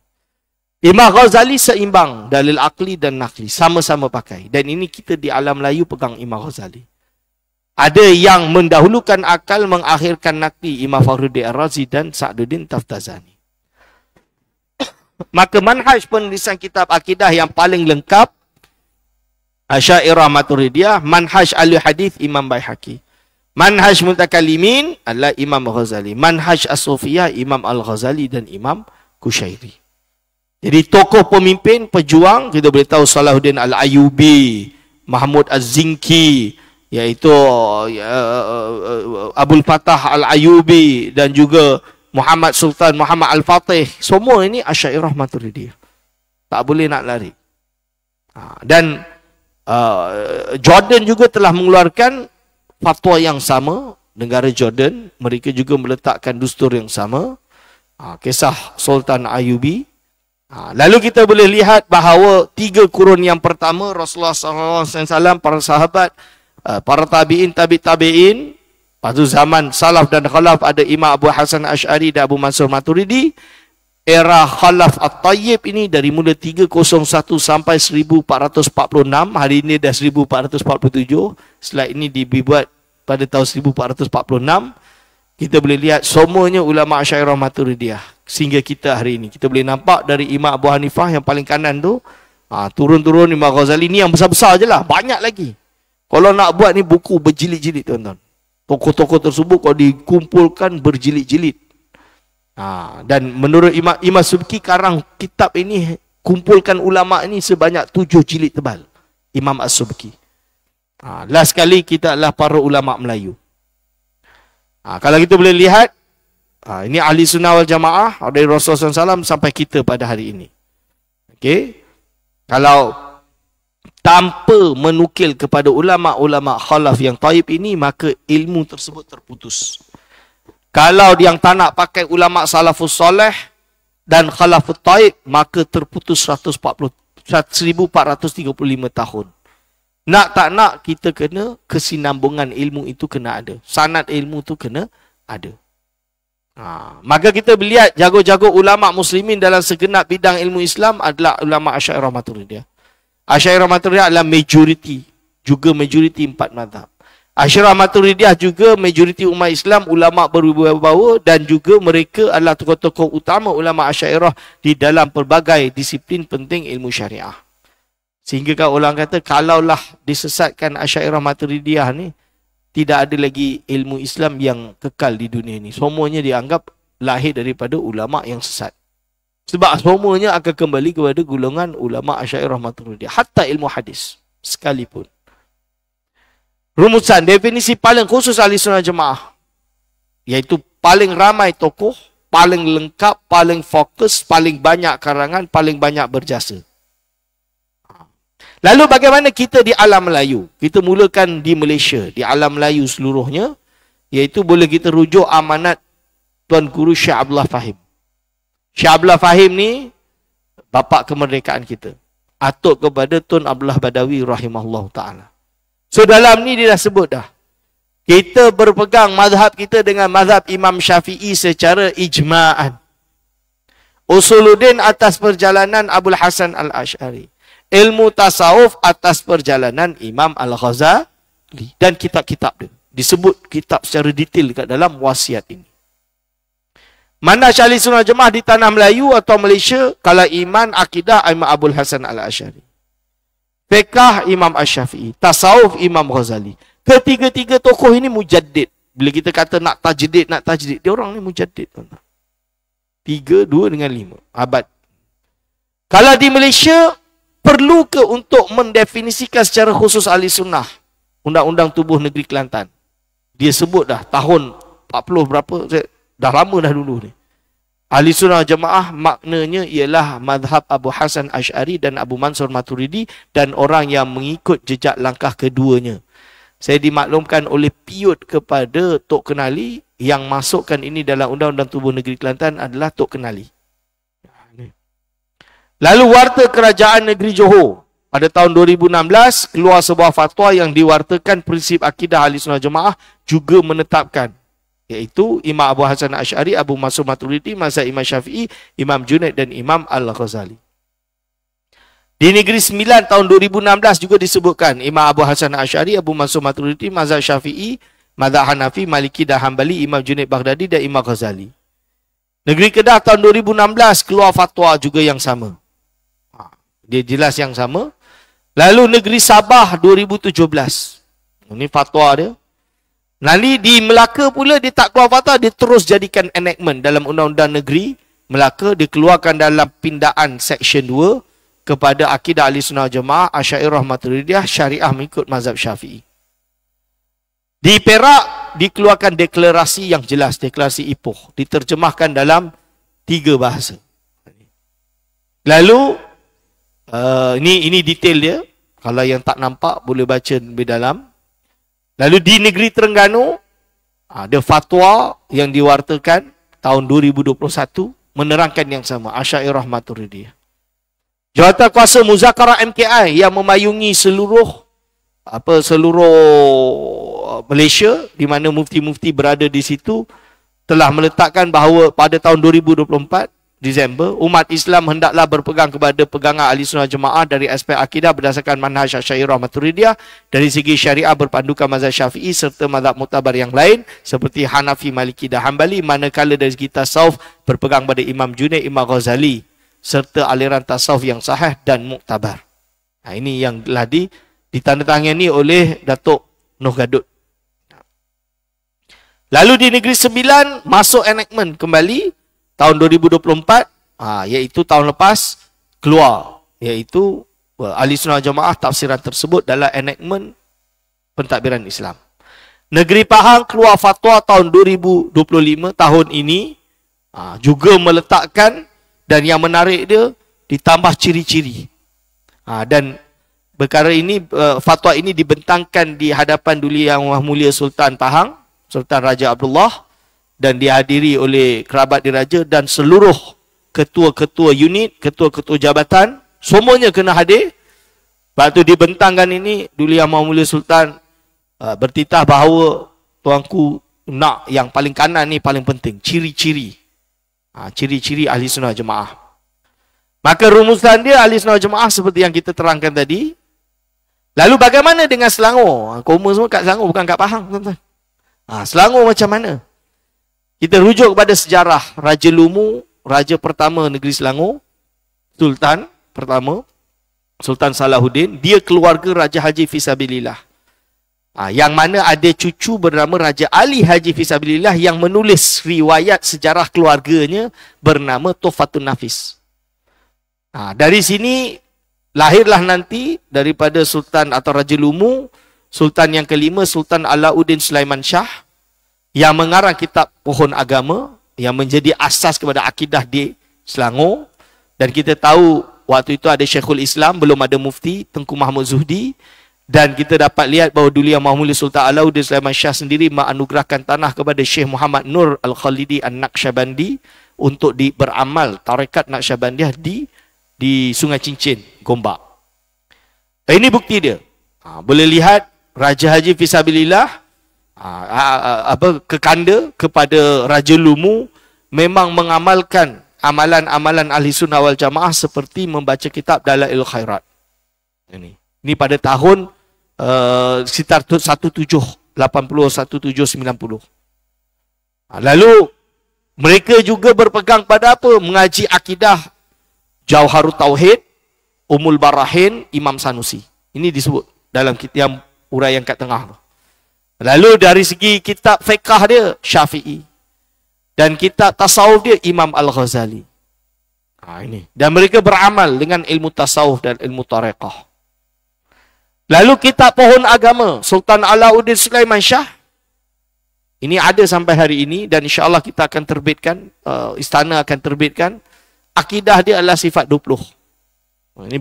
Imam Ghazali seimbang, dalil akli dan nakli. Sama-sama pakai. Dan ini kita di alam Melayu pegang Imam Ghazali. Ada yang mendahulukan akal, mengakhirkan nakli. Imam Fakhruddin Ar-Razi dan Sa'duddin Taftazani. Maka manhaj penulisan kitab akidah yang paling lengkap, Asy'ariyah Maturidiyah, manhaj ahli hadis Imam Baihaqi. Manhaj mutakallimin adalah Imam Ghazali. Manhaj as-sufiyah Imam Al-Ghazali dan Imam Kushairi. Jadi tokoh pemimpin, pejuang, kita boleh tahu Salahuddin Al-Ayyubi, Mahmud Az-Zinki, iaitu Abul Fatah Al-Ayyubi, dan juga Muhammad Sultan Muhammad Al-Fatih. Semua ini Asy'ariyah Maturidiyah. Tak boleh nak lari. Dan Jordan juga telah mengeluarkan fatwa yang sama. Negara Jordan, mereka juga meletakkan dustur yang sama. Kisah Sultan Ayyubi. Lalu kita boleh lihat bahawa 3 kurun yang pertama, Rasulullah SAW, para sahabat, para tabi'in, tabi'in, lepas tu zaman salaf dan khalaf, ada Imam Abu Hasan Asy'ari dan Abu Mansur Maturidi. Era Khalaf At-Tayyib ini dari mula 301 sampai 1446, hari ini dah 1447, slide ini dibuat pada tahun 1446. Kita boleh lihat semuanya ulama Asy'ariyah Maturidiyah. Sehingga kita hari ini, kita boleh nampak dari Imam Abu Hanifah yang paling kanan tu, turun-turun Imam Ghazali ni yang besar-besar je lah, banyak lagi. Kalau nak buat ni buku berjilid-jilid tuan-tuan. Tokoh-tokoh tersebut kalau dikumpulkan berjilid-jilid. Dan menurut Imam Subki, karang kitab ini kumpulkan ulama ini sebanyak 7 jilid tebal. Imam As-Subki. Last sekali kita adalah para ulama Melayu. Kalau kita boleh lihat, ini ahli sunnah wal jamaah dari Rasulullah SAW sampai kita pada hari ini. Okey. Kalau tanpa menukil kepada ulama-ulama khalaf yang taib ini, maka ilmu tersebut terputus. Kalau yang tak nak pakai ulama salafus soleh dan khalafut taib, maka terputus 1435 tahun. Nak tak nak, kita kena kesinambungan ilmu itu kena ada. Sanad ilmu itu kena ada. Maka kita melihat jago-jago ulama muslimin dalam segenap bidang ilmu Islam adalah ulama Asy'ariyah Maturidiyah. Asy'ariyah Maturidiyah adalah majoriti, juga majoriti 4 mazhab. Asy'ariyah Maturidiyah juga majoriti umat Islam, ulama berwibawa, dan juga mereka adalah tokoh-tokoh utama ulama Asy'ariyah di dalam pelbagai disiplin penting ilmu syariah. Sehingga kan orang kata, kalaulah disesatkan Asy'ariyah Maturidiyah ni, tidak ada lagi ilmu Islam yang kekal di dunia ini. Semuanya dianggap lahir daripada ulama yang sesat. Sebab semuanya akan kembali kepada golongan ulama Asy'ariyah Maturidiyah. Hatta ilmu hadis. sekalipun. Rumusan, definisi paling khusus Ahli Sunnah Jemaah, iaitu paling ramai tokoh, paling lengkap, paling fokus, paling banyak karangan, paling banyak berjasa. Lalu bagaimana kita di alam Melayu? Kita mulakan di Malaysia, di alam Melayu seluruhnya, iaitu boleh kita rujuk amanat Tuan Guru Syekh Abdullah Fahim. Syekh Abdullah Fahim ni bapa kemerdekaan kita. Atuk kepada Tun Abdullah Badawi rahimahullah ta'ala. So dalam ni dia dah sebut dah. Kita berpegang mazhab kita dengan mazhab Imam Syafi'i secara ijma'an. Usuluddin atas perjalanan Abul Hasan Al-Asy'ari. Ilmu tasawuf atas perjalanan Imam Al-Ghazali. Dan kitab-kitab dia. Disebut kitab secara detail dekat dalam wasiat ini. Manhaj Ahli Sunnah Jemaah di tanah Melayu atau Malaysia, kalau iman, akidah, Imam Abul Hasan Al-Asy'ari. Fiqh, Imam Asy-Syafi'i. Tasawuf, Imam Ghazali. Ketiga-tiga tokoh ini mujaddid. Bila kita kata nak tajdid, dia orang ni mujaddid. 3, 2 dengan 5. Abad. Kalau di Malaysia, perlu ke untuk mendefinisikan secara khusus Ahli Sunnah Undang-Undang Tubuh Negeri Kelantan? Dia sebut dah tahun 40 berapa, dah lama dah dulu ni. Ahli Sunnah Jemaah maknanya ialah mazhab Abu Hasan Asy'ari dan Abu Mansur Maturidi dan orang yang mengikut jejak langkah keduanya. Saya dimaklumkan oleh piut kepada Tok Kenali yang masukkan ini dalam Undang-Undang Tubuh Negeri Kelantan adalah Tok Kenali. Lalu Warta Kerajaan Negeri Johor pada tahun 2016 keluar sebuah fatwa yang diwartakan prinsip akidah Ahli Sunnah Jemaah juga menetapkan, iaitu Imam Abu Hasan Asy'ari, Abu Mansur Maturidi, mazhab Imam Syafi'i, Imam Junaid dan Imam Al-Ghazali. Di Negeri Sembilan tahun 2016 juga disebutkan Imam Abu Hasan Asy'ari, Abu Mansur Maturidi, mazhab Syafi'i, mazhab Hanafi, Maliki dan Hanbali, Imam Junaid Baghdadi dan Imam Ghazali. Negeri Kedah tahun 2016 keluar fatwa juga yang sama. Dia jelas yang sama. Lalu Negeri Sabah 2017. Ini fatwa dia. Lalu di Melaka pula dia tak keluar fatwa, dia terus jadikan enactment dalam Undang-Undang Negeri Melaka, dikeluarkan dalam pindaan Section 2 kepada akidah Ahli Sunnah Jemaah, Asy'ariyah Maturidiyah, Syariah mengikut mazhab Syafi'i. Di Perak dikeluarkan deklarasi yang jelas, deklarasi Ipoh, diterjemahkan dalam 3 bahasa. Lalu ini detail dia. Kalau yang tak nampak boleh baca lebih dalam. Lalu di negeri Terengganu ada fatwa yang diwartakan tahun 2021 menerangkan yang sama, Asy'ariyah Maturidiyah. Jawatankuasa Muzakarah MKI yang memayungi seluruh Malaysia, di mana mufti-mufti berada di situ, telah meletakkan bahawa pada tahun 2024 Disember, umat Islam hendaklah berpegang kepada pegangan Ahli Sunnah Jemaah dari aspek akidah berdasarkan manhaj Asy'ariyah Maturidiyah, dari segi syariah berpandukan mazhab Syafi'i serta mazhab muktabar yang lain seperti Hanafi, Maliki dan Hanbali, manakala dari segi tasawuf berpegang pada Imam Junaid, Imam Ghazali serta aliran tasawuf yang sahih dan muktabar. Ini yang telah ditandatangani oleh Datuk Noh Gadut. Lalu di Negeri Sembilan masuk enactment kembali tahun 2024, iaitu tahun lepas keluar, iaitu Ahli Sunnah Jemaah tafsiran tersebut dalam enactment pentadbiran Islam. Negeri Pahang keluar fatwa tahun 2025, tahun ini, juga meletakkan, dan yang menarik dia ditambah ciri-ciri. Dan perkara ini, fatwa ini dibentangkan di hadapan Duli Yang Mulia Sultan Pahang, Sultan Raja Abdullah, dan dihadiri oleh kerabat diraja dan seluruh ketua-ketua unit, ketua-ketua jabatan, semuanya kena hadir. Lepas tu dibentangkan ini, Duli Yang Mulia Sultan bertitah bahawa tuanku nak yang paling kanan ni paling penting, ciri-ciri. Ciri-ciri Ahli Sunnah Jemaah. Maka rumusan dia Ahli Sunnah Jemaah seperti yang kita terangkan tadi. Lalu bagaimana dengan Selangor? Koma semua kat Selangor, bukan kat Pahang, tuan-tuan. Selangor macam mana? Kita rujuk kepada sejarah Raja Lumu, raja pertama negeri Selangor, Sultan pertama, Sultan Salahuddin. Dia keluarga Raja Haji Fisabilillah. Yang mana ada cucu bernama Raja Ali Haji Fisabilillah yang menulis riwayat sejarah keluarganya bernama Tuhfatun Nafis. Dari sini lahirlah nanti daripada Sultan atau Raja Lumu, Sultan yang kelima, Sultan Alauddin Sulaiman Shah, yang mengarang kitab Pohon Agama, yang menjadi asas kepada akidah di Selangor. Dan kita tahu waktu itu ada Syekhul Islam, belum ada mufti, Tengku Mahmud Zuhdi. Dan kita dapat lihat bahawa dulu Yang Maha Sultan Alauddin Sulaiman Shah sendiri menganugerahkan tanah kepada Syekh Muhammad Nur Al-Khalidi An-Naqsyabandi untuk beramal tarekat Naqsyabandiyah di Sungai Cincin, Gombak. Ini bukti dia. Boleh lihat Raja Haji Fisabilillah kekanda kepada Raja Lumu memang mengamalkan amalan-amalan Ahli Sunnah wal Jamaah seperti membaca kitab Dalail Khairat. Ini pada tahun sekitar 1780 1790. Lalu mereka juga berpegang pada apa? Mengaji akidah Jauharut Tauhid, Umul Barahin, Imam Sanusi. Ini disebut dalam kitab uraian kat tengah tu. Lalu dari segi kitab fiqah dia Syafi'i. Dan kitab tasawuf dia Imam Al-Ghazali. Ini. Dan mereka beramal dengan ilmu tasawuf dan ilmu tariqah. Lalu kitab Pohon Agama Sultan Alauddin Sulaiman Shah. Ini ada sampai hari ini dan insya-Allah kita akan terbitkan, istana akan terbitkan. Akidah dia adalah sifat 20. Ini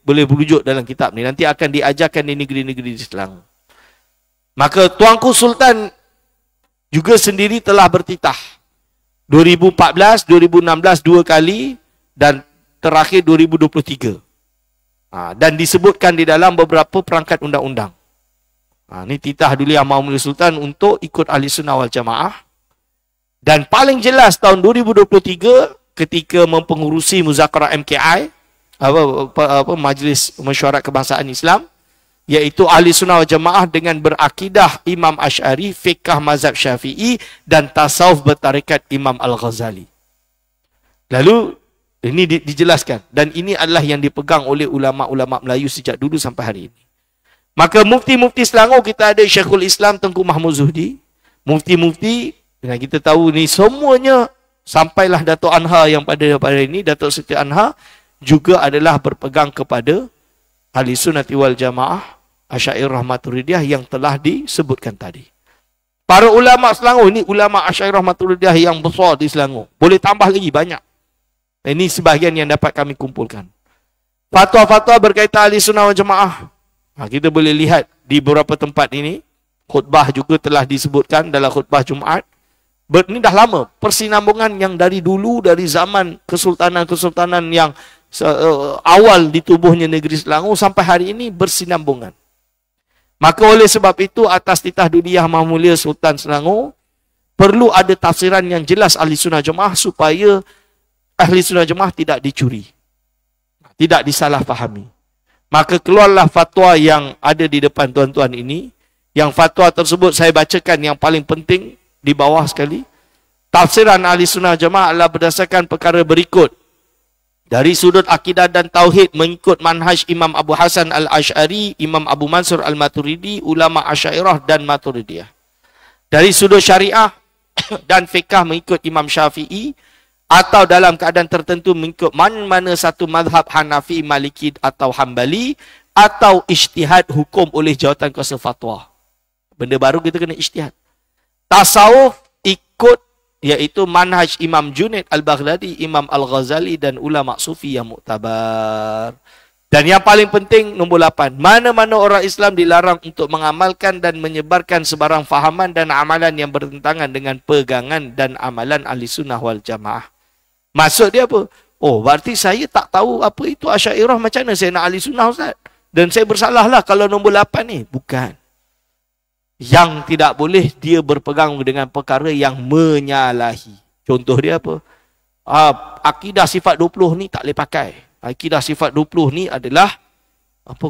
boleh berujuk dalam kitab ni. Nanti akan diajarkan di negeri-negeri di Selangor. Maka Tuanku Sultan juga sendiri telah bertitah. 2014, 2016 dua kali dan terakhir 2023. Dan disebutkan di dalam beberapa perangkat undang-undang. Ini titah dulu Yang Maha Mulia Sultan untuk ikut Ahli Sunnah wal Jamaah. Dan paling jelas tahun 2023 ketika mempengurusi Muzakarah MKI, Majlis Mesyuarat Kebangsaan Islam, iaitu Ahli Sunnah wal Jamaah dengan berakidah Imam Asy'ari, fiqh mazhab Syafi'i dan tasawuf bertarekat Imam Al-Ghazali. Lalu ini dijelaskan dan ini adalah yang dipegang oleh ulama-ulama Melayu sejak dulu sampai hari ini. Maka mufti-mufti Selangor kita ada Syekhul Islam Tengku Mahmud Zuhdi. Mufti-mufti yang kita tahu ni semuanya sampailah Datuk Anha yang pada ini, Datuk Siti Anha juga adalah berpegang kepada Ahli Sunnati wal Jamaah Asy'ariyah Maturidiyah yang telah disebutkan tadi. Para ulama Selangor ini ulama Asy'ariyah Maturidiyah yang besar di Selangor. Boleh tambah lagi banyak. Ini sebahagian yang dapat kami kumpulkan. Fatwa-fatwa berkaitan Ahli Sunnah wal Jamaah. Kita boleh lihat di beberapa tempat ini. Khutbah juga telah disebutkan dalam khutbah Jumaat. Ini dah lama. Persinambungan yang dari dulu, dari zaman kesultanan-kesultanan yang awal ditubuhnya negeri Selangor sampai hari ini bersinambungan. Maka oleh sebab itu atas titah duli Yang Maha Mulia Sultan Selangor perlu ada tafsiran yang jelas Ahli Sunnah Jamaah supaya Ahli Sunnah Jamaah tidak dicuri, tidak disalahfahami. Maka keluarlah fatwa yang ada di depan tuan-tuan ini. Yang fatwa tersebut saya bacakan yang paling penting di bawah sekali. Tafsiran Ahli Sunnah Jamaah adalah berdasarkan perkara berikut. Dari sudut akidah dan tauhid mengikut manhaj Imam Abu Hasan Al-Asy'ari, Imam Abu Mansur Al-Maturidi, ulama Asy'ariyah dan Maturidiyah. Dari sudut syariah dan fiqh mengikut Imam Syafi'i, atau dalam keadaan tertentu mengikut mana satu mazhab Hanafi, Maliki atau Hambali, atau ijtihad hukum oleh jawatan kuasa fatwa. Benda baru kita kena ijtihad. Tasawuf ikut iaitu manhaj Imam Junaid Al-Baghdadi, Imam Al-Ghazali dan ulama sufi yang muktabar. Dan yang paling penting nombor 8, mana-mana orang Islam dilarang untuk mengamalkan dan menyebarkan sebarang fahaman dan amalan yang bertentangan dengan pegangan dan amalan Ahli Sunnah wal Jamaah. Maksud dia apa? Oh, berarti saya tak tahu apa itu Asy'ariyah, macam mana saya nak Ahli Sunnah, Ustaz? Dan saya bersalahlah kalau nombor 8 ni. Bukan. Yang tidak boleh dia berpegang dengan perkara yang menyalahi. Contoh dia apa? Akidah sifat 20 ni tak boleh pakai. Akidah sifat 20 ni adalah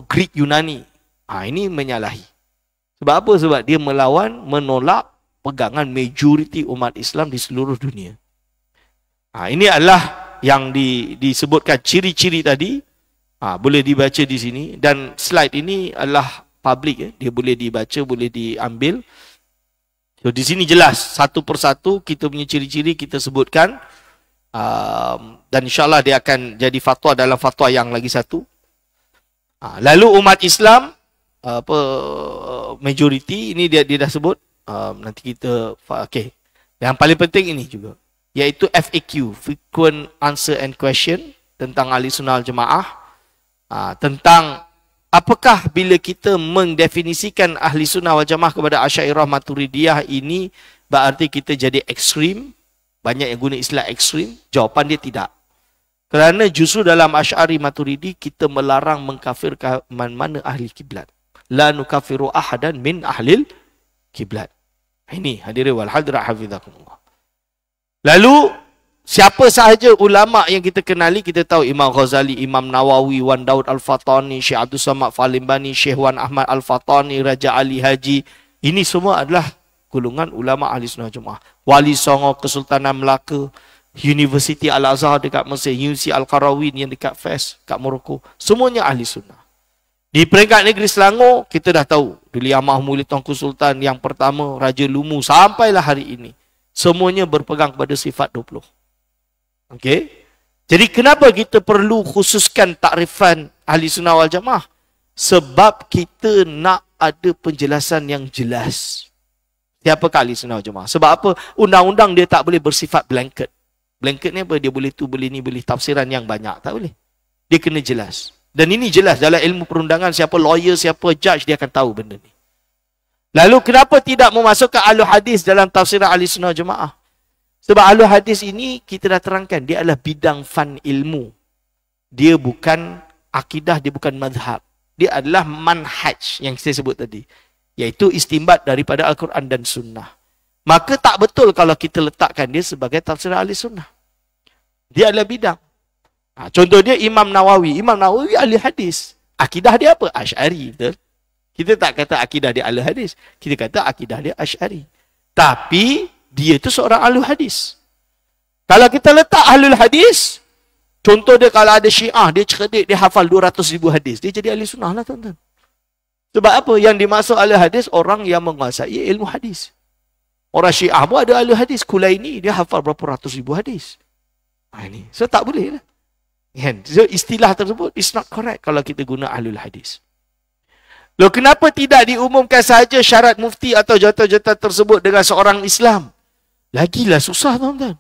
Greek Yunani. Ini menyalahi. Sebab apa? Sebab dia menolak pegangan majoriti umat Islam di seluruh dunia. Ini adalah yang disebutkan ciri-ciri tadi. Boleh dibaca di sini. Dan slide ini adalah public. Dia boleh dibaca, boleh diambil. So, di sini jelas. Satu persatu kita punya ciri-ciri kita sebutkan. Dan insyaAllah dia akan jadi fatwa dalam fatwa yang lagi satu. Lalu umat Islam apa majoriti ini dia dah sebut, nanti kita okey. Yang paling penting ini juga, iaitu FAQ, frequent answer and question, tentang ahli sunnah wal jamaah, tentang apakah bila kita mendefinisikan ahli sunnah wal jamaah kepada Asy'ariyah Maturidiyah ini berarti kita jadi ekstrim, banyak yang guna istilah ekstrim. Jawapan dia tidak. Kerana justru dalam Asy'ari Maturidi kita melarang mengkafirkan mana ahli kiblat. La nukafiru ahadan min ahlil kiblat. Ini hadirin wal hadirat hafizakumullah. Lalu siapa sahaja ulama yang kita kenali, kita tahu Imam Ghazali, Imam Nawawi, Wan Daud Al-Fatani, Syekh Abdul Samad Falimbani, Syekh Wan Ahmad Al-Fatani, Raja Ali Haji. Ini semua adalah golongan ulama ahli sunnah jemaah. Wali Songo Kesultanan Melaka, University Al-Azhar dekat Mesir, University Al-Qarawin yang dekat Fes, kat Morocco, semuanya ahli sunnah. Di peringkat negeri Selangor, kita dah tahu Duli Amah Mulid Tuanku Sultan yang pertama, Raja Lumu, sampailah hari ini, semuanya berpegang kepada sifat 20. Okey? Jadi kenapa kita perlu khususkan takrifan ahli sunnah wal jamaah? Sebab kita nak ada penjelasan yang jelas. Siapakah ahli sunnah wal jamaah? Sebab apa? Undang-undang dia tak boleh bersifat blanket. Blanket ni apa? Dia boleh tu, boleh ni, boleh tafsiran yang banyak. Tak boleh. Dia kena jelas. Dan ini jelas dalam ilmu perundangan, siapa lawyer, siapa judge, dia akan tahu benda ni. Lalu kenapa tidak memasukkan ahli hadis dalam tafsiran ahli sunnah jemaah? Sebab ahli hadis ini kita dah terangkan, dia adalah bidang fan ilmu. Dia bukan akidah, dia bukan madhab. Dia adalah manhaj yang saya sebut tadi. Iaitu istimbat daripada Al-Quran dan Sunnah. Maka tak betul kalau kita letakkan dia sebagai tafsir ahli sunnah. Dia adalah bidang. Contoh dia Imam Nawawi. Imam Nawawi ahli hadis. Akidah dia apa? Asy'ari, betul? Kita tak kata akidah dia ahli hadis. Kita kata akidah dia Asy'ari. Tapi dia itu seorang ahli hadis. Kalau kita letak ahli hadis, contoh dia kalau ada Syiah, dia cerdik, dia hafal 200,000 hadis. Dia jadi ahli sunnah lah, tuan-tuan. Sebab apa? Yang dimaksud ahli hadis, orang yang menguasai ilmu hadis. Orang Syiah pun ada ahli hadis. Kulaini dia hafal berapa ratus ribu hadis. Ini. So tak boleh lah. So istilah tersebut is not correct kalau kita guna ahli hadis. Loh, kenapa tidak diumumkan sahaja syarat mufti atau jawatan-jawatan tersebut dengan seorang Islam? Lagilah susah, tuan-tuan.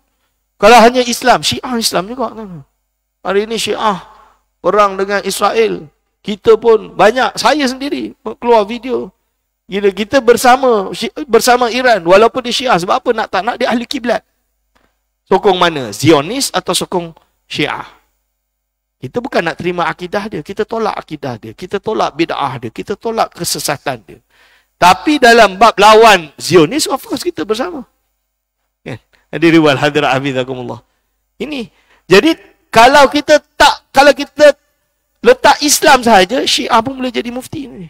Kalau hanya Islam, Syiah Islam juga, tuan-tuan. Hari ini Syiah perang dengan Israel. Kita pun banyak, saya sendiri keluar video. Kita bersama Iran walaupun dia Syiah. Sebab apa? Tak nak dia ahli kiblat. Sokong mana? Zionis atau sokong Syiah? Kita bukan nak terima akidah dia. Kita tolak akidah dia. Kita tolak bid'ah dia. Kita tolak kesesatan dia. Tapi dalam bab lawan Zionis, of course kita bersama. Hadirin wal hadirat hafizakumullah. Ini. Jadi kalau kita letak Islam sahaja, Syiah pun boleh jadi mufti ni.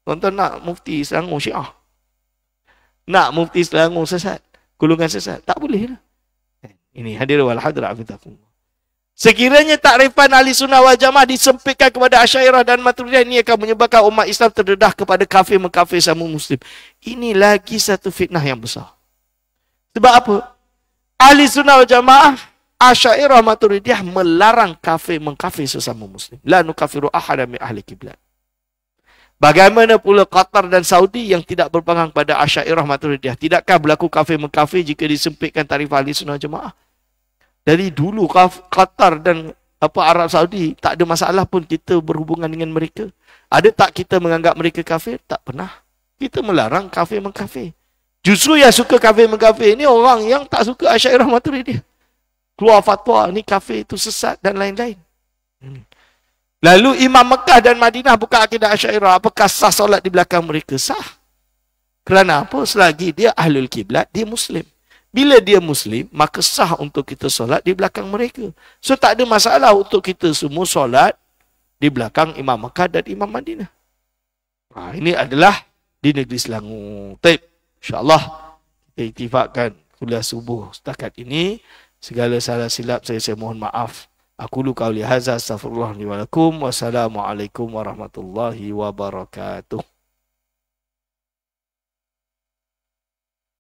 Tuan-tuan nak mufti Selangor Syiah? Nak mufti Selangor sesat? Golongan sesat? Tak boleh lah. Ini hadirin wal hadirat hafizakumullah. Sekiranya takrifan ahli sunnah wal jamaah disempitkan kepada Asy'ariyah dan Maturidiyah, ini akan menyebabkan umat Islam terdedah kepada kafir mengkafir sama muslim. Ini lagi satu fitnah yang besar. Sebab apa? Ahli sunnah wal jamaah, Asy'ariyah Maturidiyah melarang kafir mengkafir sesama muslim. La nukafiru ahadan min ahli kiblat. Bagaimana pula Qatar dan Saudi yang tidak berpegang pada Asy'ariyah Maturidiyah? Tidakkah berlaku kafir mengkafir jika disempitkan tarikh ahli sunnah jemaah? Dari dulu Qatar dan Arab Saudi tak ada masalah pun kita berhubungan dengan mereka. Ada tak kita menganggap mereka kafir? Tak pernah. Kita melarang kafir mengkafir. Justru yang suka kafir mengkafir ni orang yang tak suka Asy'ariyah Maturidiyah. Keluar fatwa ni kafir itu sesat dan lain-lain. Lalu Imam Mekah dan Madinah bukan akidah Asy'ariyah. Apakah sah solat di belakang mereka? Sah. Kerana apa? Selagi dia ahlul kiblat, dia Muslim. Bila dia Muslim, maka sah untuk kita solat di belakang mereka. So tak ada masalah untuk kita semua solat di belakang Imam Mekah dan Imam Madinah. Ini adalah di negeri Selangor. Baik, insyaAllah kita iktifakkan kuliah subuh setakat ini. Segala salah silap saya mohon maaf. Aku lu qauli hadza astaghfirullah li wa lakum. Wassalamualaikum warahmatullahi wabarakatuh.